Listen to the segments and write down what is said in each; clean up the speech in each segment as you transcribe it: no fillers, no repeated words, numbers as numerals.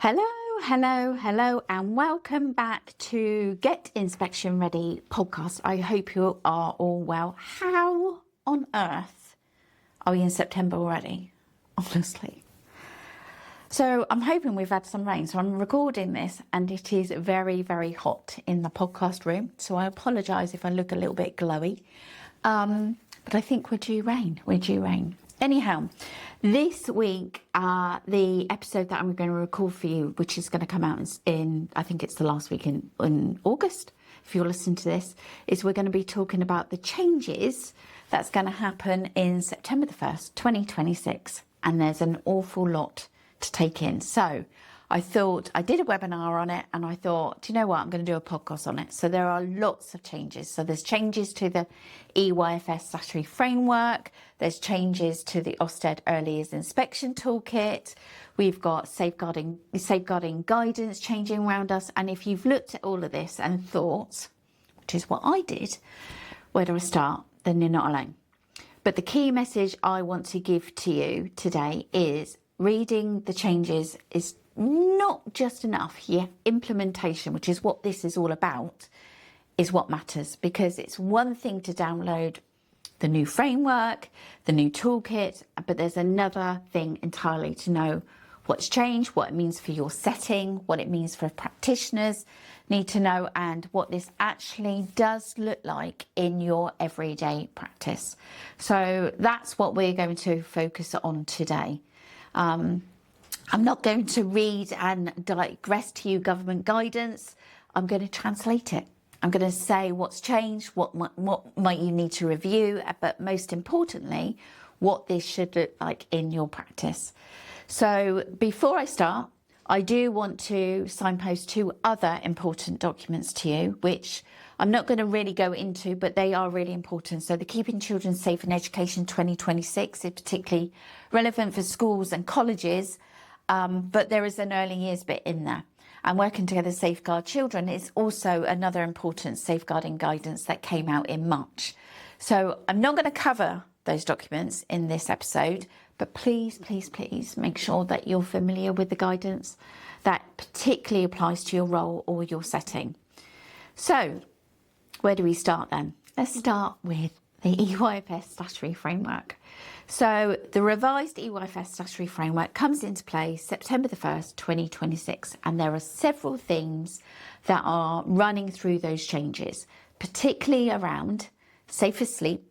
Hello, and welcome back to Get Inspection Ready podcast. I hope you are all well. How on earth are we in September already? Honestly. So I'm hoping we've had some rain. So I'm recording this and it is very, very hot in the podcast room. So I apologise if I look a little bit glowy. But I think we're due rain. Anyhow, this week, the episode that I'm going to record for you, which is going to come out in, I think it's the last week in August, if you're listening to this, is we're going to be talking about the changes that's going to happen in September the 1st, 2026. And there's an awful lot to take in. So I thought, I did a webinar on it and I thought, do you know what, I'm going to do a podcast on it. So there are lots of changes. So there's changes to the EYFS statutory framework. There's changes to the Ofsted early years inspection toolkit. We've got safeguarding guidance changing around us. And if you've looked at all of this and thought, which is what I did, where do I start? Then you're not alone. But the key message I want to give to you today is reading the changes is not just enough. Yeah, implementation, which is what this is all about, is what matters, because it's one thing to download the new framework, the new toolkit, but there's another thing entirely to know what's changed, what it means for your setting, what it means for practitioners need to know, and what this actually does look like in your everyday practice. So that's what we're going to focus on today. I'm not going to read and digress to you government guidance. I'm going to translate it. I'm going to say what's changed, what might you need to review, but most importantly, what this should look like in your practice. So before I start, I do want to signpost two other important documents to you, which I'm not going to really go into, but they are really important. So the Keeping Children Safe in Education 2026 is particularly relevant for schools and colleges. But there is an early years bit in there. And Working Together Safeguard Children is also another important safeguarding guidance that came out in March. So I'm not going to cover those documents in this episode, but please make sure that you're familiar with the guidance that particularly applies to your role or your setting. So where do we start then? Let's start with the EYFS statutory framework. So the revised EYFS statutory framework comes into play September the 1st, 2026. And there are several themes that are running through those changes, particularly around safer sleep,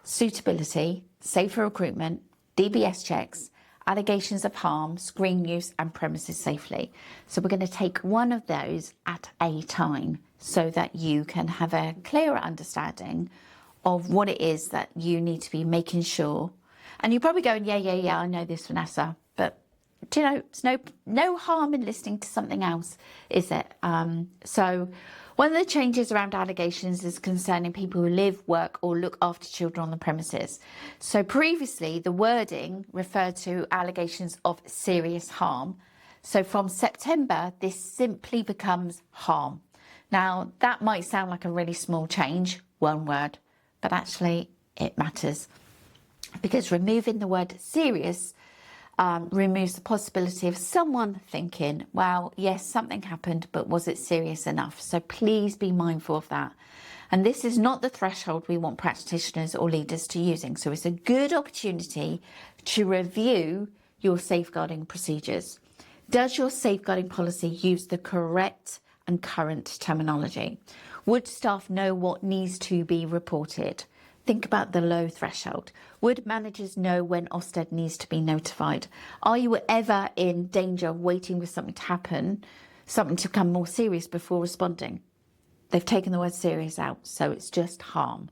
suitability, safer recruitment, DBS checks, allegations of harm, screen use and premises safely. So we're going to take one of those at a time so that you can have a clearer understanding of what it is that you need to be making sure. And you're probably going, yeah, I know this, Vanessa, but do you know, it's no harm in listening to something else, is it? So one of the changes around allegations is concerning people who live, work or look after children on the premises. So previously the wording referred to allegations of serious harm. So from September, this simply becomes harm. Now that might sound like a really small change, one word, but actually it matters, because removing the word serious removes the possibility of someone thinking, well, yes, something happened, but was it serious enough? So please be mindful of that. And this is not the threshold we want practitioners or leaders to using. So it's a good opportunity to review your safeguarding procedures. Does your safeguarding policy use the correct and current terminology? Would staff know what needs to be reported? Think about the low threshold. Would managers know when Ofsted needs to be notified? Are you ever in danger of waiting for something to happen, something to become more serious before responding? They've taken the word serious out, so it's just harm.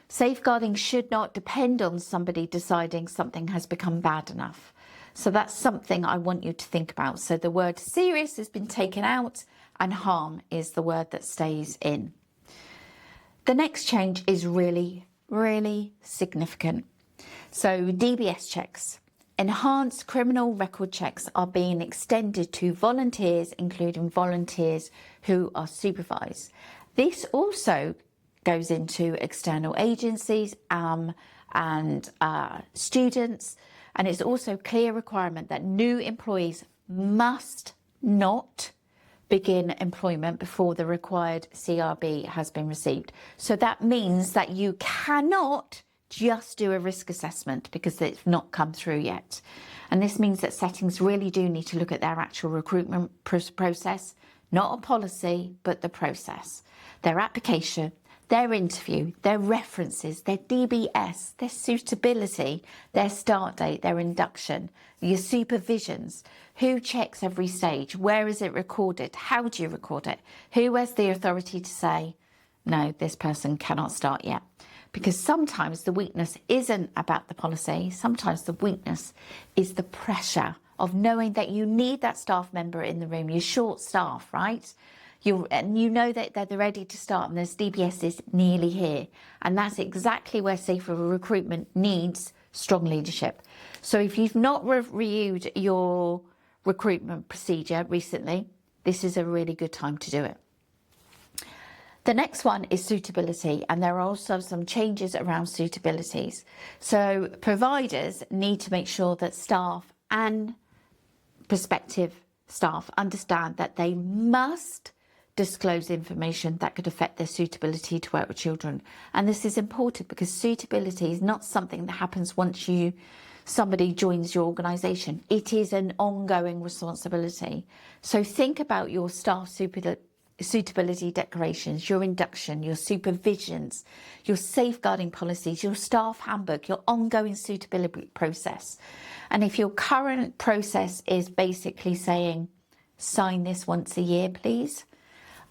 Safeguarding should not depend on somebody deciding something has become bad enough. So that's something I want you to think about. So the word serious has been taken out and harm is the word that stays in. The next change is really significant. So DBS checks. Enhanced criminal record checks are being extended to volunteers, including volunteers who are supervised. This also goes into external agencies and students, and it's also a clear requirement that new employees must not begin employment before the required CRB has been received. So that means that you cannot just do a risk assessment because it's not come through yet. And this means that settings really do need to look at their actual recruitment process, not a policy, but the process. Their application, their interview, their references, their DBS, their suitability, their start date, their induction, your supervisions, who checks every stage, where is it recorded, how do you record it, who has the authority to say, no, this person cannot start yet. Because sometimes the weakness isn't about the policy, sometimes the weakness is the pressure of knowing that you need that staff member in the room. You're short staff, right? And you know that they're ready to start and this DBS is nearly here. And that's exactly where safer recruitment needs strong leadership. So if you've not reviewed your recruitment procedure recently, this is a really good time to do it. The next one is suitability, and there are also some changes around suitabilities. So providers need to make sure that staff and prospective staff understand that they must disclose information that could affect their suitability to work with children. And this is important because suitability is not something that happens once somebody joins your organisation. It is an ongoing responsibility. So think about your staff suitability declarations, your induction, your supervisions, your safeguarding policies, your staff handbook, your ongoing suitability process. And if your current process is basically saying, sign this once a year, please,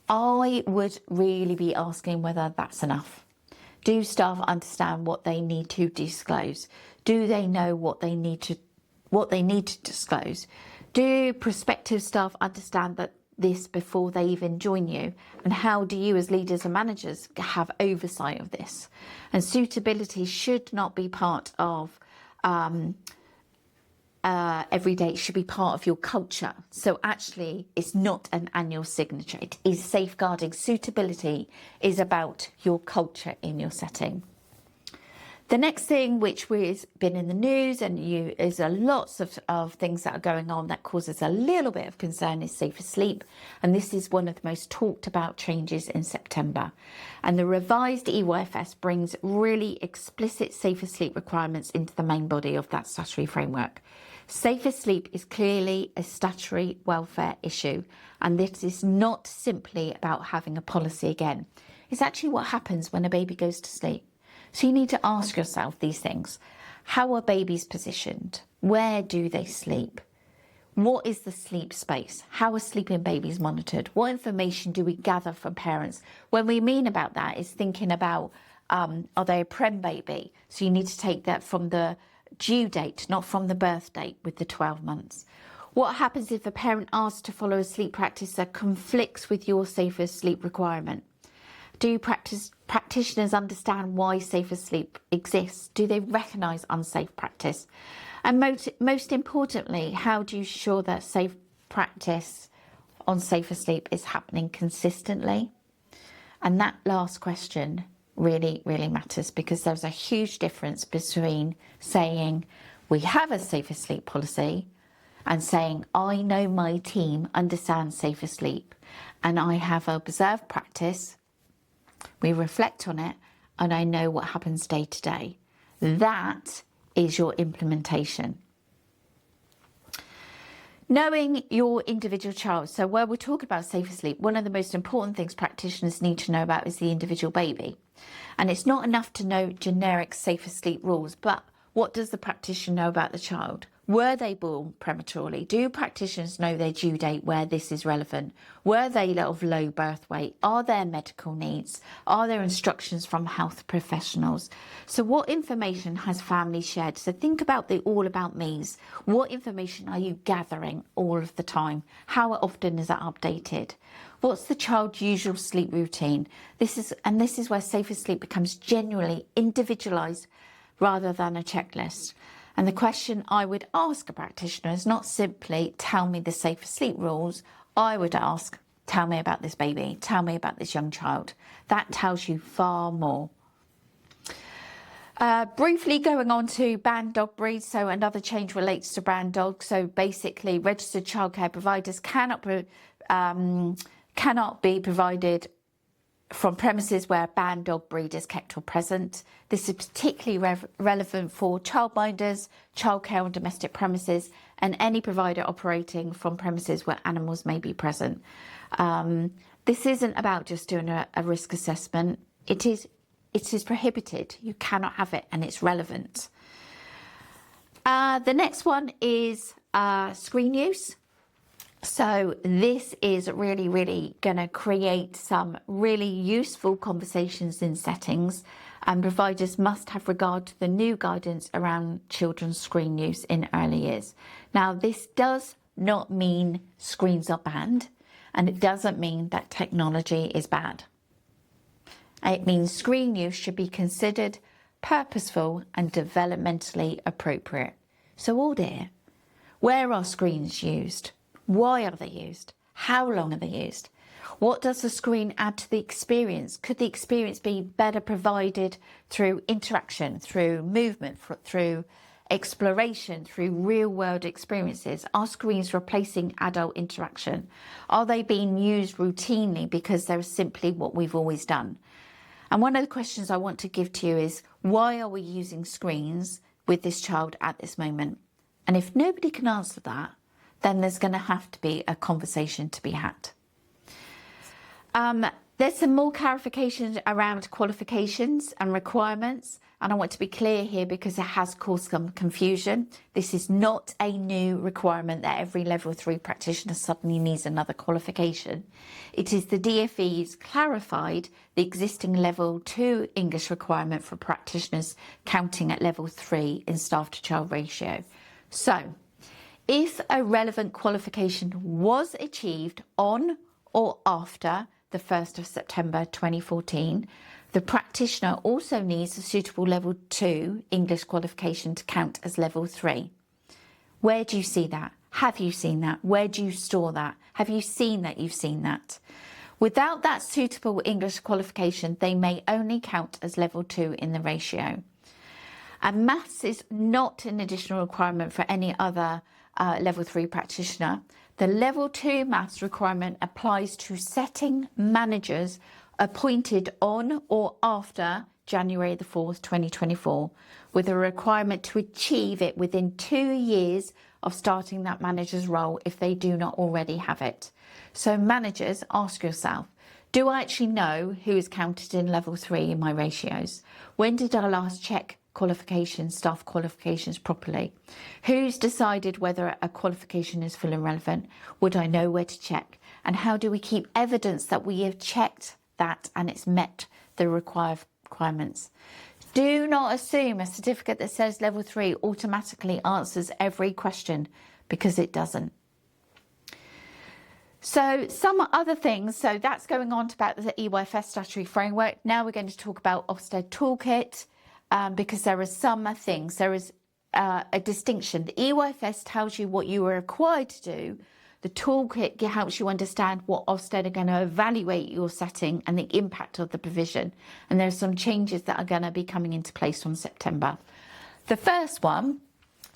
I would really be asking whether that's enough. Do staff understand what they need to disclose? Do they know what they need to disclose? Do prospective staff understand that this before they even join you? And how do you as leaders and managers have oversight of this? And suitability should not be part of every day. It should be part of your culture. So actually it's not an annual signature. It is safeguarding. Suitability is about your culture in your setting. The next thing which has been in the news and is lots of things that are going on that causes a little bit of concern is safer sleep. And this is one of the most talked about changes in September. And the revised EYFS brings really explicit safer sleep requirements into the main body of that statutory framework. Safer sleep is clearly a statutory welfare issue. And this is not simply about having a policy again. It's actually what happens when a baby goes to sleep. So you need to ask yourself these things. How are babies positioned? Where do they sleep? What is the sleep space? How are sleeping babies monitored? What information do we gather from parents? When we mean about that is thinking about, are they a prem baby? So you need to take that from the due date, not from the birth date with the 12 months. What happens if a parent asks to follow a sleep practice that conflicts with your safer sleep requirement? Do practitioners understand why safer sleep exists? Do they recognise unsafe practice? And most importantly, how do you ensure that safe practice on safer sleep is happening consistently? And that last question really, really matters because there's a huge difference between saying we have a safer sleep policy and saying I know my team understands safer sleep and I have observed practice. We reflect on it and I know what happens day to day. That is your implementation. Knowing your individual child. So where we're talking about safer sleep, one of the most important things practitioners need to know about is the individual baby. And it's not enough to know generic safer sleep rules, but what does the practitioner know about the child? Were they born prematurely? Do practitioners know their due date where this is relevant? Were they of low birth weight? Are there medical needs? Are there instructions from health professionals? So what information has family shared? So think about the all about me's. What information are you gathering all of the time? How often is that updated? What's the child's usual sleep routine? This is where safer sleep becomes genuinely individualised rather than a checklist. And the question I would ask a practitioner is not simply tell me the safer sleep rules. I would ask, tell me about this baby, tell me about this young child. That tells you far more. Briefly going on to banned dog breeds, so another change relates to banned dogs. So basically, registered childcare providers cannot be provided from premises where a banned dog breed is kept or present. This is particularly relevant for childminders, childcare on domestic premises, and any provider operating from premises where animals may be present. This isn't about just doing a risk assessment. It is prohibited. You cannot have it, and it's relevant. The next one is screen use. So this is really going to create some really useful conversations in settings, and providers must have regard to the new guidance around children's screen use in early years. Now, this does not mean screens are banned, and it doesn't mean that technology is bad. It means screen use should be considered purposeful and developmentally appropriate. So audit it. Where are screens used? Why are they used? How long are they used? What does the screen add to the experience? Could the experience be better provided through interaction, through movement, through exploration, through real-world experiences? Are screens replacing adult interaction? Are they being used routinely because they're simply what we've always done? And one of the questions I want to give to you is, why are we using screens with this child at this moment? And if nobody can answer that, then there's going to have to be a conversation to be had. There's some more clarifications around qualifications and requirements, and I want to be clear here because it has caused some confusion. This is not a new requirement that every level 3 practitioner suddenly needs another qualification. It is the DfE's clarified the existing level 2 English requirement for practitioners counting at level 3 in staff to child ratio. So, if a relevant qualification was achieved on or after the 1st of September 2014, the practitioner also needs a suitable level 2 English qualification to count as level 3. Where do you see that? Have you seen that? Where do you store that? Have you seen that you've seen that? Without that suitable English qualification, they may only count as level 2 in the ratio. And maths is not an additional requirement for any other level 3 practitioner. The level 2 maths requirement applies to setting managers appointed on or after January the 4th, 2024, with a requirement to achieve it within 2 years of starting that manager's role if they do not already have it. So managers, ask yourself, do I actually know who is counted in level 3 in my ratios? When did I last check qualifications, staff qualifications properly? Who's decided whether a qualification is full and relevant? Would I know where to check? And how do we keep evidence that we have checked that and it's met the requirements? Do not assume a certificate that says level 3 automatically answers every question, because it doesn't. So some other things, so that's going on to about the EYFS statutory framework. Now we're going to talk about Ofsted toolkit. Because there are some things, there is a distinction. The EYFS tells you what you are required to do. The toolkit helps you understand what Ofsted are going to evaluate your setting and the impact of the provision. And there are some changes that are going to be coming into place from September. The first one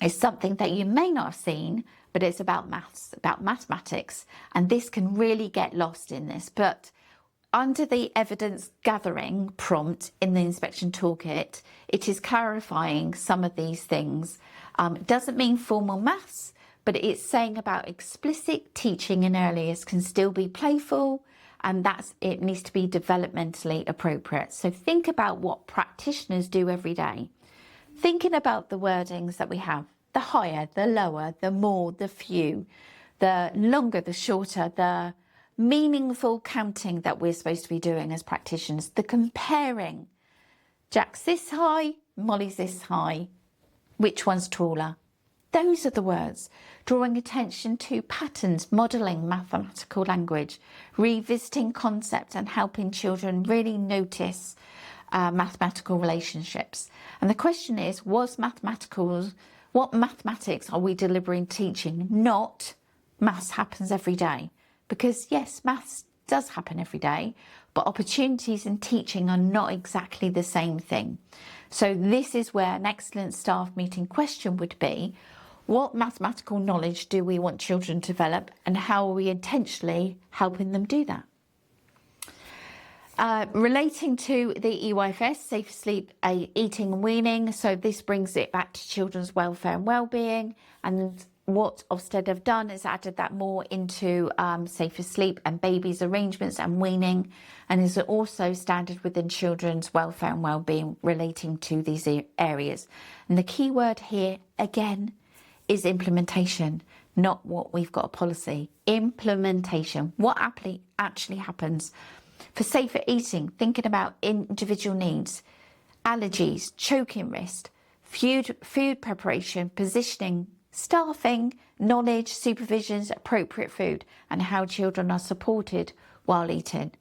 is something that you may not have seen, but it's about maths, about mathematics. And this can really get lost in this. But under the evidence gathering prompt in the inspection toolkit, it is clarifying some of these things. It doesn't mean formal maths, but it's saying about explicit teaching in early years can still be playful, and it needs to be developmentally appropriate. So think about what practitioners do every day. Thinking about the wordings that we have, the higher, the lower, the more, the few, the longer, the shorter, the meaningful counting that we're supposed to be doing as practitioners, the comparing. Jack's this high, Molly's this high. Which one's taller? Those are the words. Drawing attention to patterns, modelling mathematical language, revisiting concepts and helping children really notice mathematical relationships. And the question is, what mathematics are we delivering teaching? Not maths happens every day. Because yes, maths does happen every day, but opportunities in teaching are not exactly the same thing. So this is where an excellent staff meeting question would be, what mathematical knowledge do we want children to develop, and how are we intentionally helping them do that? Relating to the EYFS, safe sleep, eating and weaning, so this brings it back to children's welfare and well-being, and what Ofsted have done is added that more into safer sleep and babies' arrangements and weaning, and is also standard within children's welfare and well-being relating to these areas. And the key word here, again, is implementation, not what we've got a policy. Implementation, what actually happens. For safer eating, thinking about individual needs, allergies, choking risk, food preparation, positioning, staffing, knowledge, supervisions, appropriate food, and how children are supported while eating.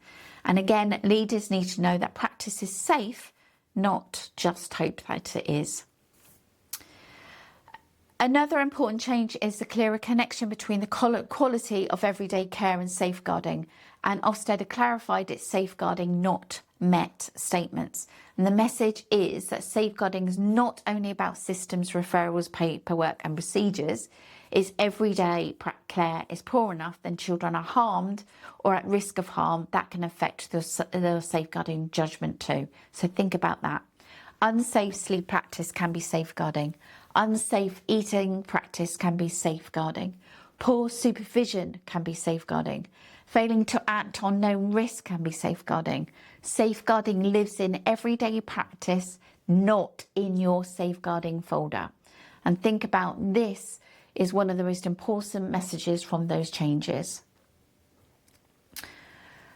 And again, leaders need to know that practice is safe, not just hope that it is. Another important change is the clearer connection between the quality of everyday care and safeguarding. And Ofsted have clarified its safeguarding not met statements. And the message is that safeguarding is not only about systems, referrals, paperwork and procedures. Is everyday care is poor enough, then children are harmed or at risk of harm. That can affect the safeguarding judgment too. So think about that. Unsafe sleep practice can be safeguarding. Unsafe eating practice can be safeguarding. Poor supervision can be safeguarding. Failing to act on known risk can be safeguarding. Safeguarding lives in everyday practice, not in your safeguarding folder. And think about this is one of the most important messages from those changes.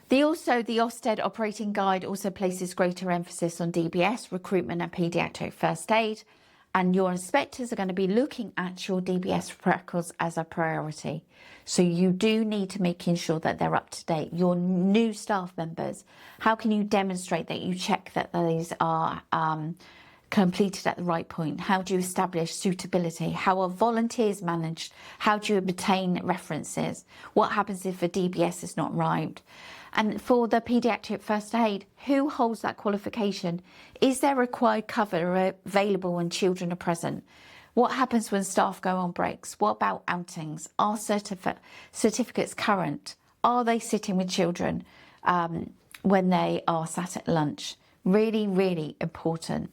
The Ofsted operating guide also places greater emphasis on DBS, recruitment and paediatric first aid. And your inspectors are going to be looking at your DBS records as a priority. So you do need to make sure that they're up to date. Your new staff members, how can you demonstrate that you check that these are completed at the right point? How do you establish suitability? How are volunteers managed? How do you obtain references? What happens if a DBS is not right? And for the paediatric first aid, who holds that qualification? Is there required cover available when children are present? What happens when staff go on breaks? What about outings? Are certificates current? Are they sitting with children when they are sat at lunch? Really, really important.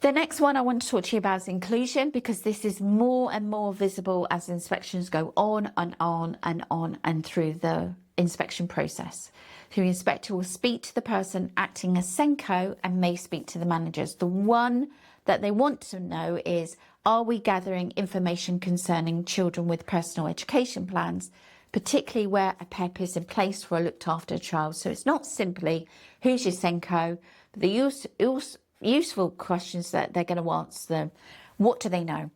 The next one I want to talk to you about is inclusion, because this is more and more visible as inspections go on and on and on and through the inspection process. The inspector will speak to the person acting as SENCO and may speak to the managers. The one that they want to know is, are we gathering information concerning children with personal education plans, particularly where a PEP is in place for a looked after child? So it's not simply who's your SENCO, but the useful questions that they're going to answer them. What do they know?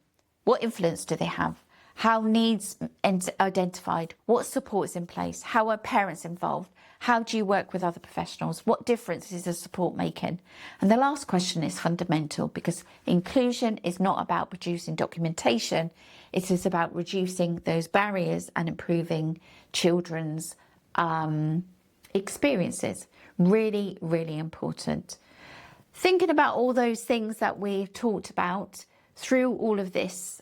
What influence do they have? How needs identified? What support is in place? How are parents involved? How do you work with other professionals? What difference is the support making? And the last question is fundamental, because inclusion is not about producing documentation. It is about reducing those barriers and improving children's experiences. Really, really important. Thinking about all those things that we've talked about through all of this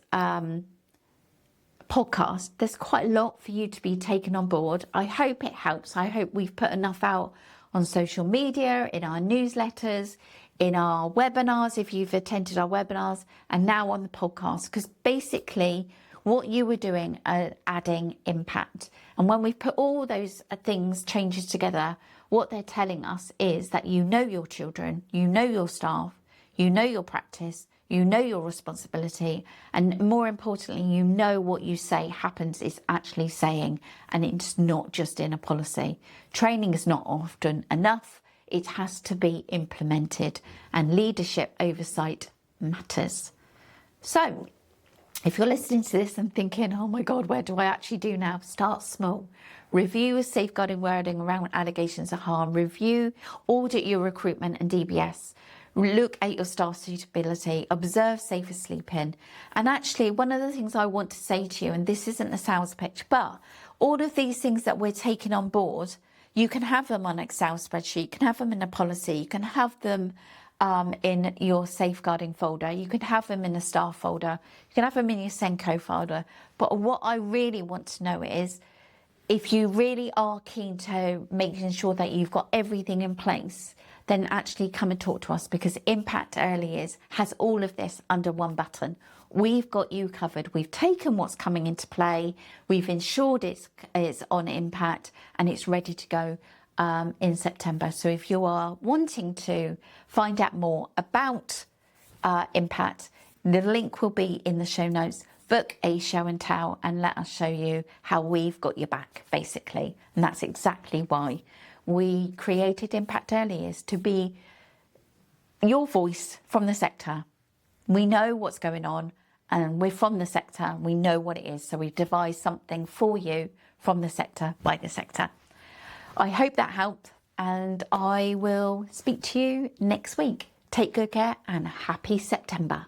podcast, there's quite a lot for you to be taken on board. I hope it helps. I hope we've put enough out on social media, in our newsletters, in our webinars, if you've attended our webinars, and now on the podcast, because basically what you were doing are adding impact. And when we've put all those changes together, what they're telling us is that you know your children, you know your staff, you know your practice, you know your responsibility, and more importantly, you know what you say happens is actually saying, and it's not just in a policy. Training is not often enough. It has to be implemented, and leadership oversight matters. So if you're listening to this and thinking, oh my God, where do I actually do now? Start small. Review safeguarding wording around allegations of harm. Review, audit your recruitment and DBS. look at your staff suitability, observe safer sleep-in. And actually, one of the things I want to say to you, and this isn't a sales pitch, but all of these things that we're taking on board, you can have them on Excel spreadsheet, you can have them in a policy, you can have them in your safeguarding folder, you can have them in a staff folder, you can have them in your Senko folder. But what I really want to know is, if you really are keen to making sure that you've got everything in place, then actually come and talk to us, because Impact Early Years has all of this under one button. We've got you covered. We've taken what's coming into play. We've ensured it's on Impact and it's ready to go in September. So if you are wanting to find out more about Impact, the link will be in the show notes. Book a show and tell and let us show you how we've got your back, basically. And that's exactly why we created Impact Early Years, to be your voice from the sector. We know what's going on and we're from the sector. We know what it is. So we've devised something for you from the sector, by the sector. I hope that helped, and I will speak to you next week. Take good care and happy September.